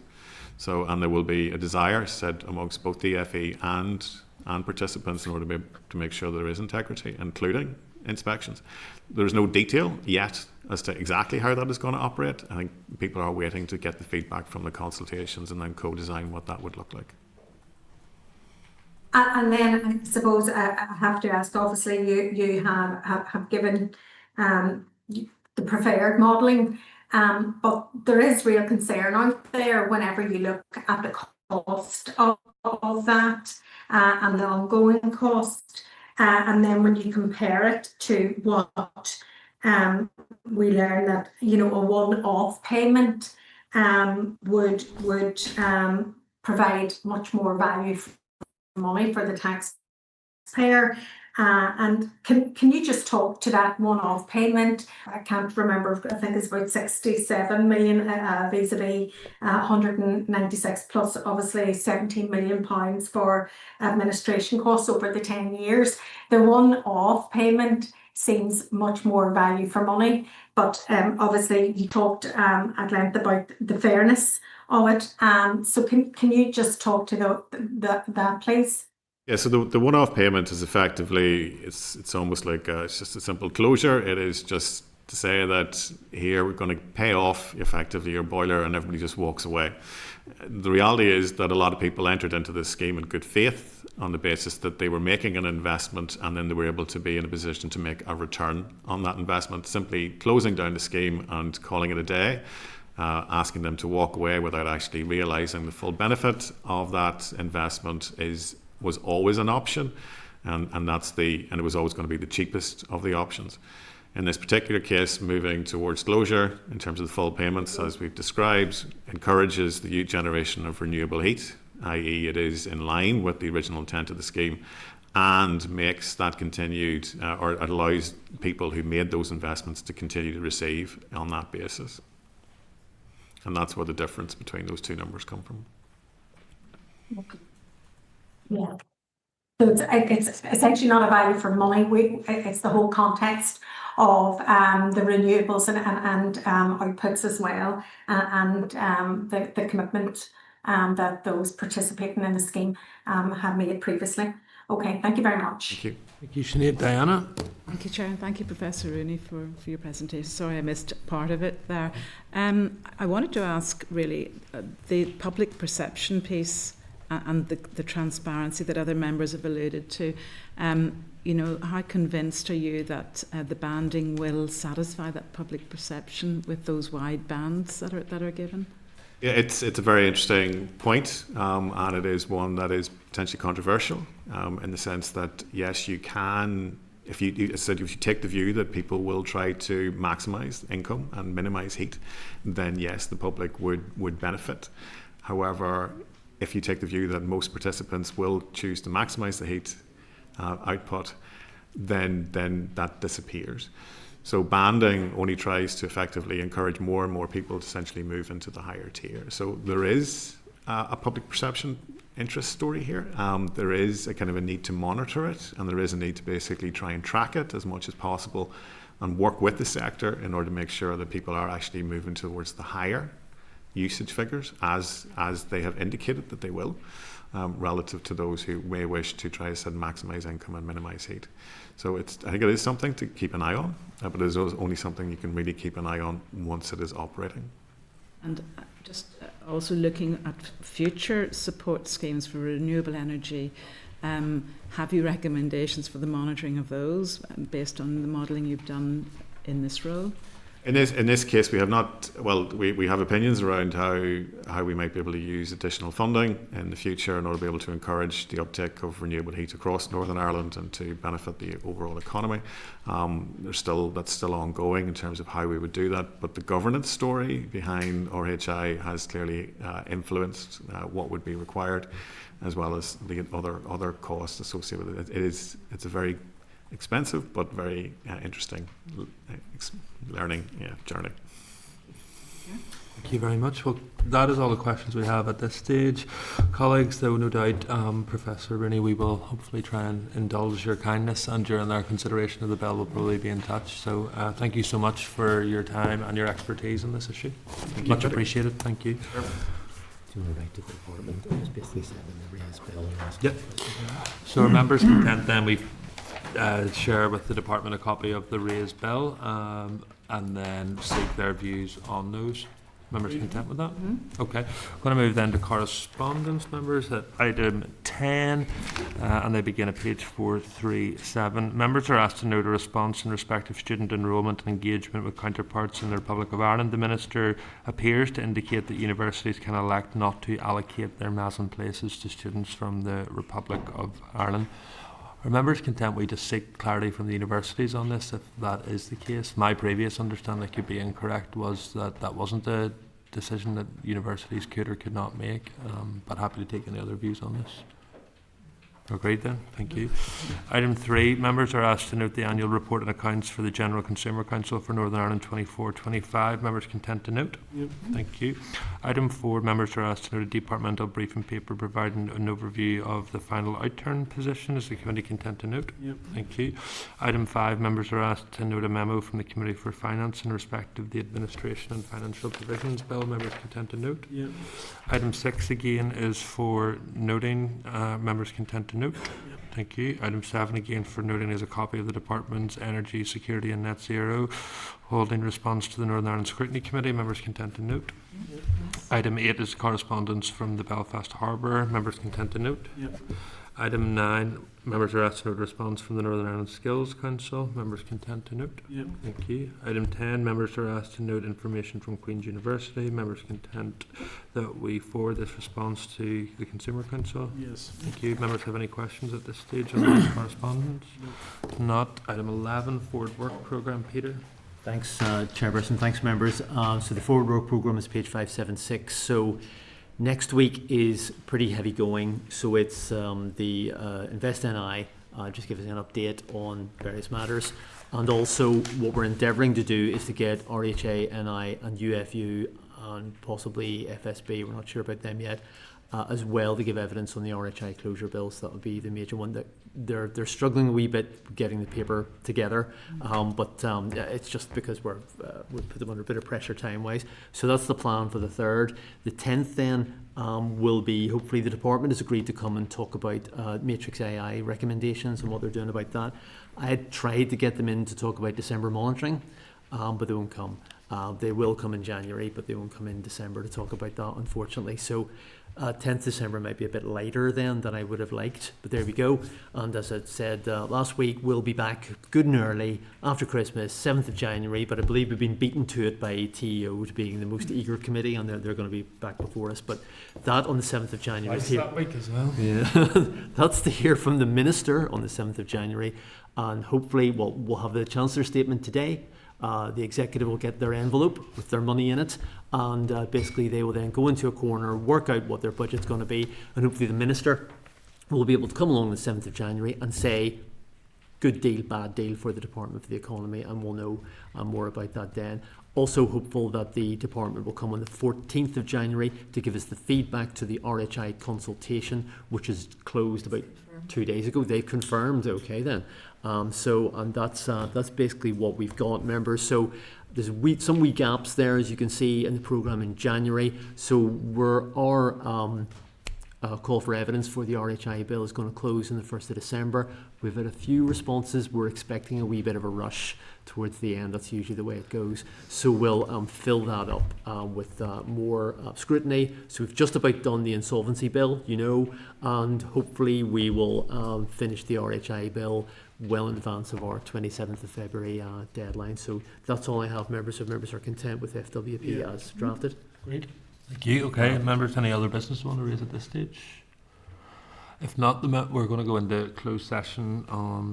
So, and there will be a desire said amongst both DFE and participants in order to make sure there is integrity, including inspections. There's no detail yet as to exactly how that is going to operate. I think people are waiting to get the feedback from the consultations and then co-design what that would look like. And then I suppose I have to ask, obviously you have given the preferred modelling, but there is real concern out there whenever you look at the cost of that and the ongoing cost, and then when you compare it to what we learn that a one-off payment would provide much more value for money for the taxpayer. And can you just talk to that one-off payment? I can't remember, I think it's about 67 million vis-a-vis 196 plus obviously 17 million pounds for administration costs over the 10 years. The one-off payment seems much more value for money, but obviously you talked at length about the fairness of it. So can you just talk to that, please? Yeah, so the one-off payment is effectively, it's almost like it's just a simple closure. It is just to say that here we're going to pay off effectively your boiler and everybody just walks away. The reality is that a lot of people entered into this scheme in good faith on the basis that they were making an investment and then they were able to be in a position to make a return on that investment. Simply closing down the scheme and calling it a day, asking them to walk away without actually realising the full benefit of that investment was always an option, and it was always going to be the cheapest of the options. In this particular case, moving towards closure in terms of the full payments, as we've described, encourages the generation of renewable heat, i.e. it is in line with the original intent of the scheme, and makes that continued, or it allows people who made those investments to continue to receive on that basis. And that's where the difference between those two numbers come from. Yeah. So it's essentially not a value for money. It's the whole context of the renewables and outputs as well, and the commitment that those participating in the scheme have made previously. Okay, thank you very much. Thank you. Thank you, Sinead. Diana? Thank you, Chair, and thank you, Professor Rooney, for your presentation. Sorry I missed part of it there. I wanted to ask, really, the public perception piece and the transparency that other members have alluded to. You know, how convinced are you that the banding will satisfy that public perception with those wide bands that are given? Yeah, it's a very interesting point, and it is one that is potentially controversial in the sense that yes, you can. If you take the view that people will try to maximise income and minimise heat, then yes, the public would benefit. However, if you take the view that most participants will choose to maximise the heat output, then that disappears. So banding only tries to effectively encourage more and more people to essentially move into the higher tier. So there is a public perception interest story here. There is a kind of a need to monitor it, and there is a need to basically try and track it as much as possible and work with the sector in order to make sure that people are actually moving towards the higher usage figures as they have indicated that they will, relative to those who may wish to try to maximise income and minimise heat. So I think it is something to keep an eye on, but it is only something you can really keep an eye on once it is operating. And just also looking at future support schemes for renewable energy, have you recommendations for the monitoring of those based on the modelling you've done in this role? In this case, we have not. Well, we have opinions around how we might be able to use additional funding in the future in order to be able to encourage the uptake of renewable heat across Northern Ireland and to benefit the overall economy. That's still ongoing in terms of how we would do that. But the governance story behind RHI has clearly influenced what would be required, as well as the other costs associated with it. It's a very expensive but very interesting learning journey. Thank you very much. Well, that is all the questions we have at this stage. Colleagues, though, no doubt, Professor Rooney, we will hopefully try and indulge your kindness, and during our consideration of the bill we'll probably be in touch. So thank you so much for your time and your expertise on this issue. Much appreciated. Thank you. Do you want to write to the Department? It was basically said in the raised bill. Yep. So our members' content then, we share with the Department a copy of the raised bill and then seek their views on those. Members content with that? Mm-hmm. Okay. I'm going to move then to correspondence, members, at item 10, and they begin at page 437. Members are asked to note a response in respect of student enrolment and engagement with counterparts in the Republic of Ireland. The Minister appears to indicate that universities can elect not to allocate their Mason places to students from the Republic of Ireland. Are members content we just seek clarity from the universities on this, if that is the case? My previous understanding, could be incorrect, was that that wasn't a decision that universities could or could not make, but happy to take any other views on this. Agreed then, thank you. Item 3, members are asked to note the annual report and accounts for the General Consumer Council for Northern Ireland 24-25. Members content to note? Yep. Thank you. Item 4, members are asked to note a departmental briefing paper providing an overview of the final outturn position. Is the committee content to note? Yep. Thank you. Item 5, members are asked to note a memo from the Committee for Finance in respect of the Administration and Financial Provisions Bill. Members content to note? Yep. Item 6 again is for noting. Members content to note. Yep. Thank you. Item 7 again for noting is a copy of the Department's Energy Security and Net Zero holding response to the Northern Ireland Scrutiny Committee. Members content to note. Yep. Item 8 is correspondence from the Belfast Harbour. Members content to note. Yep. Item 9, members are asked to note a response from the Northern Ireland Skills Council. Members content to note. Yep. Thank you. Item 10, members are asked to note information from Queen's University. Members content that we forward this response to the Consumer Council. Yes. Thank you. Members have any questions at this stage on this correspondence? Nope. Not. Item 11, forward work programme. Peter. Thanks, Chairperson. Thanks, members. So the forward work programme is page 576. So next week is pretty heavy going, so it's the Invest NI, just giving an update on various matters, and also what we're endeavouring to do is to get RHA, NI and UFU and possibly FSB, we're not sure about them yet, as well, to give evidence on the RHI closure bills. That would be the major one. That they're struggling a wee bit getting the paper together, but it's just because we put them under a bit of pressure time-wise. So that's the plan for the 3rd. The 10th then will be, hopefully the department has agreed to come and talk about Matrix AI recommendations and what they're doing about that. I had tried to get them in to talk about December monitoring, but they won't come. They will come in January, but they won't come in December to talk about that, unfortunately. So 10th December might be a bit later then than I would have liked, but there we go. And as I said last week, we'll be back good and early after Christmas, 7th of January, but I believe we've been beaten to it by TEO to being the most eager committee, and they're going to be back before us. But that on the 7th of January. That week as well. Yeah, that's to hear from the Minister on the 7th of January, and hopefully we'll have the Chancellor's statement today. The executive will get their envelope with their money in it, and basically they will then go into a corner, work out what their budget's going to be, and hopefully the Minister will be able to come along the 7th of January and say, good deal, bad deal for the Department for the Economy, and we'll know more about that then. Also hopeful that the department will come on the 14th of January to give us the feedback to the RHI consultation, which is closed about 2 days ago. They've confirmed, okay then. And that's basically what we've got, members. So there's some wee gaps there, as you can see in the programme in January. So our call for evidence for the RHI bill is going to close on the 1st of December. We've had a few responses. We're expecting a wee bit of a rush towards the end. That's usually the way it goes. So we'll fill that up with more scrutiny. So we've just about done the insolvency bill, and hopefully we will finish the RHI bill well in advance of our 27th of February deadline. So that's all I have, members. If members are content with FWP as drafted. Great. Thank you. Okay, members, any other business you want to raise at this stage? If not, we're going to go into closed session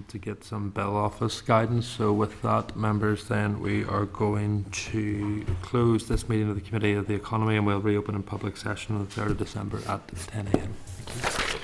to get some Bell office guidance. So with that, members, then we are going to close this meeting of the Committee of the Economy, and we'll reopen in public session on the 3rd of December at 10 a.m. Thank you.